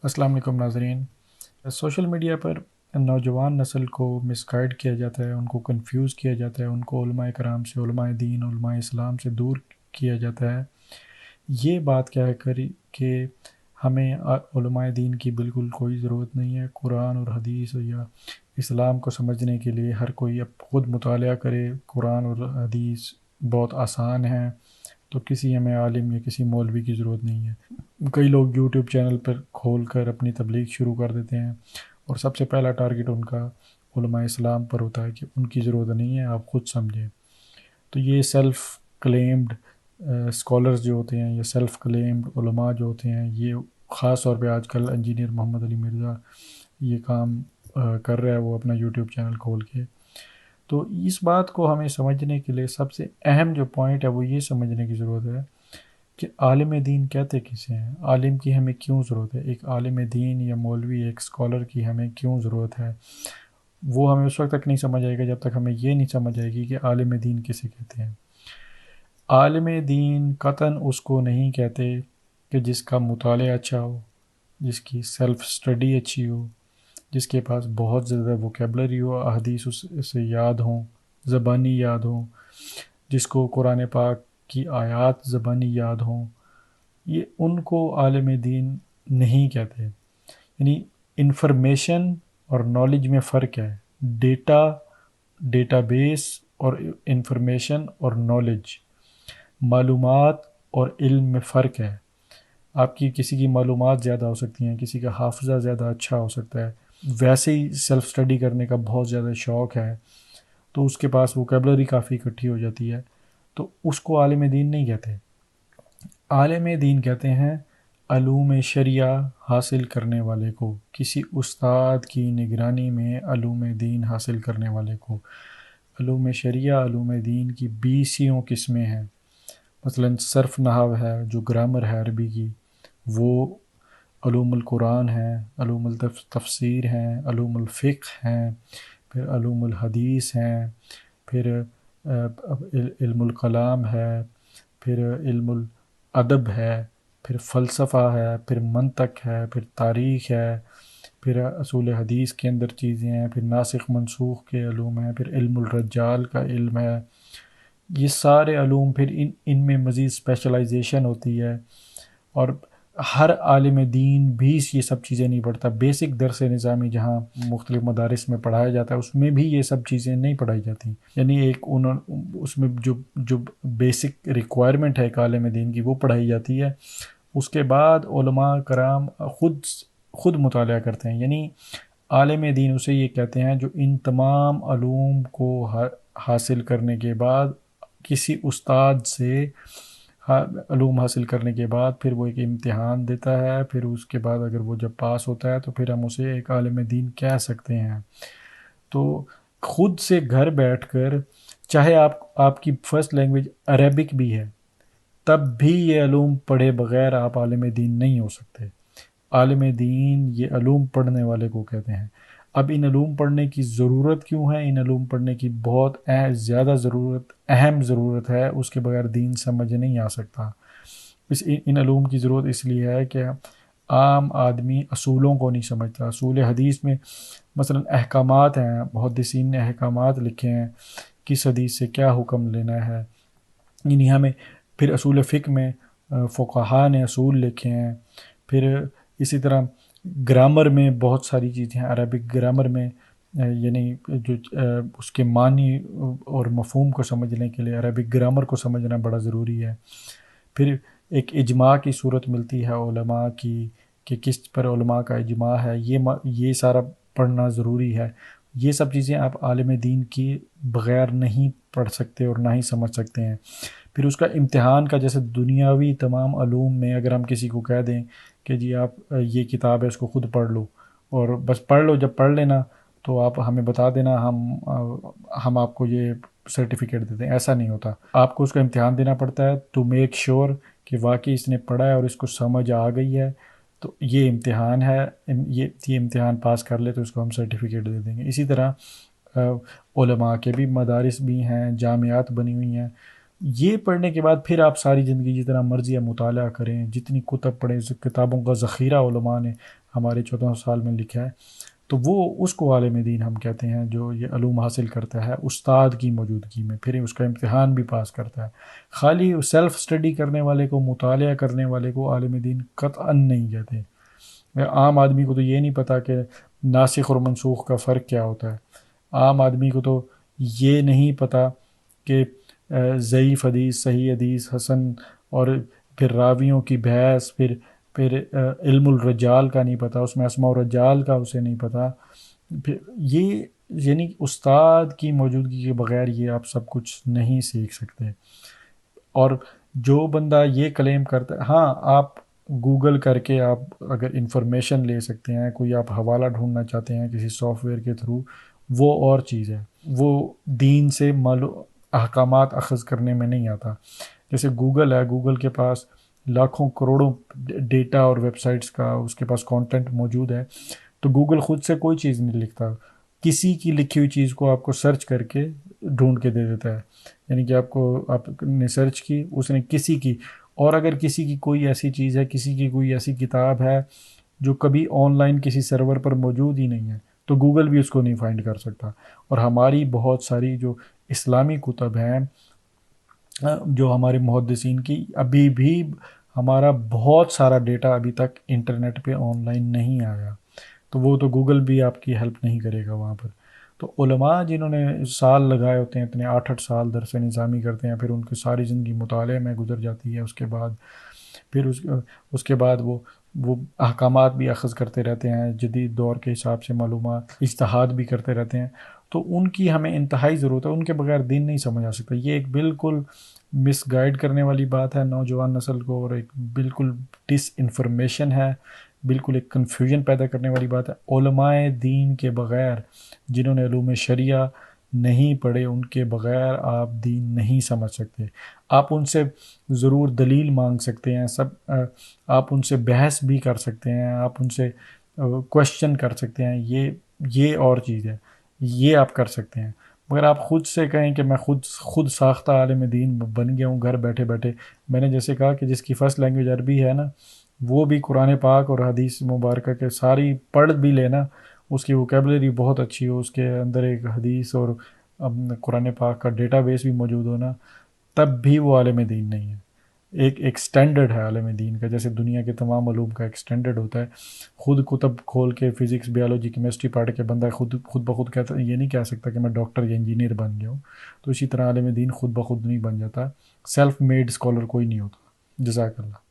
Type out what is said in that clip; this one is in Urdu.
السلام علیکم ناظرین۔ سوشل میڈیا پر نوجوان نسل کو مس گائیڈ کیا جاتا ہے، ان کو کنفیوز کیا جاتا ہے، ان کو علماء کرام سے، علماء دین، علماء اسلام سے دور کیا جاتا ہے۔ یہ بات کیا ہے کہ ہمیں علماء دین کی بالکل کوئی ضرورت نہیں ہے۔ قرآن اور حدیث یا اسلام کو سمجھنے کے لیے ہر کوئی اب خود مطالعہ کرے۔ قرآن اور حدیث بہت آسان ہیں، تو کسی ہمیں عالم یا کسی مولوی کی ضرورت نہیں ہے۔ کئی لوگ یوٹیوب چینل پر کھول کر اپنی تبلیغ شروع کر دیتے ہیں، اور سب سے پہلا ٹارگٹ ان کا علماء اسلام پر ہوتا ہے کہ ان کی ضرورت نہیں ہے، آپ خود سمجھیں۔ تو یہ سیلف کلیمڈ اسکالرز جو ہوتے ہیں یا سیلف کلیمڈ علماء جو ہوتے ہیں، یہ خاص طور پہ آج کل انجینئر محمد علی مرزا یہ کام کر رہا ہے، وہ اپنا یوٹیوب چینل کھول کے۔ تو اس بات کو ہمیں سمجھنے کے لیے سب سے اہم جو پوائنٹ ہے وہ یہ سمجھنے کی ضرورت ہے کہ عالم دین کہتے کسے ہیں، عالم کی ہمیں کیوں ضرورت ہے، ایک عالم دین یا مولوی، ایک اسکالر کی ہمیں کیوں ضرورت ہے۔ وہ ہمیں اس وقت تک نہیں سمجھ آئے گا جب تک ہمیں یہ نہیں سمجھ آئے گی کہ عالم دین کسے کہتے ہیں۔ عالم دین قطعاً اس کو نہیں کہتے کہ جس کا مطالعہ اچھا ہو، جس کی سیلف اسٹڈی اچھی ہو، جس کے پاس بہت زیادہ ووکیبلری ہو، احادیث اس سے یاد ہوں، زبانی یاد ہوں، جس کو قرآن پاک کی آیات زبانی یاد ہوں۔ یہ ان کو عالم دین نہیں کہتے۔ یعنی انفارمیشن اور نالج میں فرق ہے۔ ڈیٹا بیس اور انفارمیشن اور نالج، معلومات اور علم میں فرق ہے۔ آپ کی کسی کی معلومات زیادہ ہو سکتی ہیں، کسی کا حافظہ زیادہ اچھا ہو سکتا ہے، ویسے ہی سیلف اسٹڈی کرنے کا بہت زیادہ شوق ہے، تو اس کے پاس ووکیبلری کافی اکٹھی ہو جاتی ہے، تو اس کو عالم دین نہیں کہتے۔ عالم دین کہتے ہیں علوم شریعہ حاصل کرنے والے کو، کسی استاد کی نگرانی میں علوم دین حاصل کرنے والے کو۔ علوم شریعہ، علوم دین کی 20 قسمیں ہیں۔ مثلا صرف نحو ہے، جو گرامر ہے عربی کی، وہ علوم القرآن ہیں، علوم التفسیر ہیں، علوم الفقہ ہیں، پھر علوم الحدیث ہیں، پھر علم الکلام ہے، پھر علم الادب ہے، پھر فلسفہ ہے، پھر منطق ہے، پھر تاریخ ہے، پھر اصول حدیث کے اندر چیزیں ہیں، پھر ناسخ منسوخ کے علوم ہیں، پھر علم الرجال کا علم ہے۔ یہ سارے علوم پھر ان میں مزید اسپیشلائزیشن ہوتی ہے، اور ہر عالم دین بھی یہ سب چیزیں نہیں پڑھتا۔ بیسک درس نظامی جہاں مختلف مدارس میں پڑھایا جاتا ہے، اس میں بھی یہ سب چیزیں نہیں پڑھائی جاتی۔ یعنی اس میں جو بیسک ریکوائرمنٹ ہے ایک عالم دین کی، وہ پڑھائی جاتی ہے۔ اس کے بعد علماء کرام خود مطالعہ کرتے ہیں۔ یعنی عالم دین اسے یہ کہتے ہیں جو ان تمام علوم کو حاصل کرنے کے بعد، کسی استاد سے علوم حاصل کرنے کے بعد، پھر وہ ایک امتحان دیتا ہے، پھر اس کے بعد اگر وہ جب پاس ہوتا ہے تو پھر ہم اسے ایک عالم دین کہہ سکتے ہیں۔ تو خود سے گھر بیٹھ کر، چاہے آپ کی فرسٹ لینگویج عربک بھی ہے، تب بھی یہ علوم پڑھے بغیر آپ عالم دین نہیں ہو سکتے۔ عالم دین یہ علوم پڑھنے والے کو کہتے ہیں۔ اب ان علوم پڑھنے کی ضرورت کیوں ہے؟ ان علوم پڑھنے کی بہت زیادہ اہم ضرورت ہے، اس کے بغیر دین سمجھ نہیں آ سکتا۔ ان علوم کی ضرورت اس لیے ہے کہ عام آدمی اصولوں کو نہیں سمجھتا۔ اصول حدیث میں مثلا احکامات ہیں، محدثین نے احکامات لکھے ہیں، کس حدیث سے کیا حکم لینا ہے۔ یعنی ہمیں پھر اصول فقہ میں فقہا نے اصول لکھے ہیں۔ پھر اسی طرح گرامر میں بہت ساری چیزیں ہیں، عربک گرامر میں، یعنی جو اس کے معنی اور مفہوم کو سمجھنے کے لیے عربک گرامر کو سمجھنا بڑا ضروری ہے۔ پھر ایک اجماع کی صورت ملتی ہے علماء کی، کہ کس پر علماء کا اجماع ہے، یہ سارا پڑھنا ضروری ہے۔ یہ سب چیزیں آپ عالم دین کی بغیر نہیں پڑھ سکتے اور نہ ہی سمجھ سکتے ہیں۔ پھر اس کا امتحان کا، جیسے دنیاوی تمام علوم میں اگر ہم کسی کو کہہ دیں کہ جی آپ یہ کتاب ہے، اس کو خود پڑھ لو اور بس پڑھ لو، جب پڑھ لینا تو آپ ہمیں بتا دینا، ہم آپ کو یہ سرٹیفکیٹ دیتے ہیں، ایسا نہیں ہوتا۔ آپ کو اس کا امتحان دینا پڑتا ہے ٹو میک شور کہ واقعی اس نے پڑھا ہے اور اس کو سمجھ آ گئی ہے، تو یہ امتحان ہے، یہ امتحان پاس کر لے تو اس کو ہم سرٹیفکیٹ دے دیں گے۔ اسی طرح علماء کے بھی مدارس بھی ہیں، جامعات بنی ہوئی ہیں۔ یہ پڑھنے کے بعد پھر آپ ساری زندگی جتنا مرضی آپ مطالعہ کریں، جتنی کتب پڑھیں، کتابوں کا ذخیرہ علماء نے ہمارے 14 سال میں لکھا ہے، تو وہ اس کو عالم دین ہم کہتے ہیں، جو یہ علوم حاصل کرتا ہے استاد کی موجودگی میں، پھر اس کا امتحان بھی پاس کرتا ہے۔ خالی سیلف اسٹڈی کرنے والے کو، مطالعہ کرنے والے کو عالم دین قطعاً نہیں کہتے۔ عام آدمی کو تو یہ نہیں پتہ کہ ناسخ اور منسوخ کا فرق کیا ہوتا ہے، عام آدمی کو تو یہ نہیں پتہ کہ ضعیف حدیث، صحیح حدیث، حسن، اور پھر راویوں کی بحث، پھر علم الرجال کا نہیں پتہ، اس میں اسماء الرجال کا اسے نہیں پتہ۔ پھر یہ یعنی استاد کی موجودگی کے بغیر یہ آپ سب کچھ نہیں سیکھ سکتے۔ اور جو بندہ یہ کلیم کرتا ہے، ہاں آپ گوگل کر کے آپ اگر انفارمیشن لے سکتے ہیں، کوئی آپ حوالہ ڈھونڈنا چاہتے ہیں کسی سافٹ ویئر کے تھرو، وہ اور چیز ہے، وہ دین سے احکامات اخذ کرنے میں نہیں آتا۔ جیسے گوگل ہے، گوگل کے پاس لاکھوں کروڑوں ڈیٹا اور ویب سائٹس کا اس کے پاس کانٹینٹ موجود ہے، تو گوگل خود سے کوئی چیز نہیں لکھتا، کسی کی لکھی ہوئی چیز کو آپ کو سرچ کر کے ڈھونڈ کے دے دیتا ہے۔ یعنی کہ آپ نے سرچ کی، اس نے کسی کی، اور اگر کسی کی کوئی ایسی چیز ہے، کسی کی کوئی ایسی کتاب ہے جو کبھی آن لائن کسی سرور پر موجود ہی نہیں ہے، تو گوگل بھی اس کو نہیں فائنڈ کر سکتا۔ اور ہماری بہت ساری جو اسلامی کتب ہیں، جو ہمارے محدثین کی، ابھی بھی ہمارا بہت سارا ڈیٹا ابھی تک انٹرنیٹ پہ آن لائن نہیں آیا، تو وہ تو گوگل بھی آپ کی ہیلپ نہیں کرے گا وہاں پر۔ تو علماء جنہوں نے سال لگائے ہوتے ہیں، اتنے 8 سال درس نظامی کرتے ہیں، پھر ان کی ساری زندگی مطالعے میں گزر جاتی ہے، اس کے بعد پھر اس کے بعد وہ احکامات بھی اخذ کرتے رہتے ہیں، جدید دور کے حساب سے معلومات اجتہاد بھی کرتے رہتے ہیں، تو ان کی ہمیں انتہائی ضرورت ہے، ان کے بغیر دین نہیں سمجھ آ سکتا۔ یہ ایک بالکل مس گائیڈ کرنے والی بات ہے نوجوان نسل کو، اور ایک بالکل ڈس انفارمیشن ہے، بالکل ایک کنفیوژن پیدا کرنے والی بات ہے۔ علماء دین کے بغیر، جنہوں نے علوم شریعہ نہیں پڑھے، ان کے بغیر آپ دین نہیں سمجھ سکتے۔ آپ ان سے ضرور دلیل مانگ سکتے ہیں، آپ ان سے بحث بھی کر سکتے ہیں، آپ ان سے کوشچن کر سکتے ہیں، یہ اور چیز ہے، یہ آپ کر سکتے ہیں، مگر آپ خود سے کہیں کہ میں خود ساختہ عالم دین بن گیا ہوں گھر بیٹھے بیٹھے۔ میں نے جیسے کہا کہ جس کی فرسٹ لینگویج عربی ہے نا، وہ بھی قرآن پاک اور حدیث مبارکہ کے ساری پڑھ بھی لینا، اس کی ووکیبلری بہت اچھی ہو، اس کے اندر ایک حدیث اور قرآن پاک کا ڈیٹا بیس بھی موجود ہونا، تب بھی وہ عالم دین نہیں ہے۔ ایک سٹینڈرڈ ہے عالم دین کا، جیسے دنیا کے تمام علوم کا ایک سٹینڈرڈ ہوتا ہے۔ خود کتب کھول کے فزکس، بیالوجی، کیمسٹری پڑھ کے بندہ خود بخود کہتا، یہ نہیں کہہ سکتا کہ میں ڈاکٹر یا انجینئر بن گیا ہوں۔ تو اسی طرح عالم دین خود بخود نہیں بن جاتا، سیلف میڈ اسکالر کوئی نہیں ہوتا۔ جزاک اللہ۔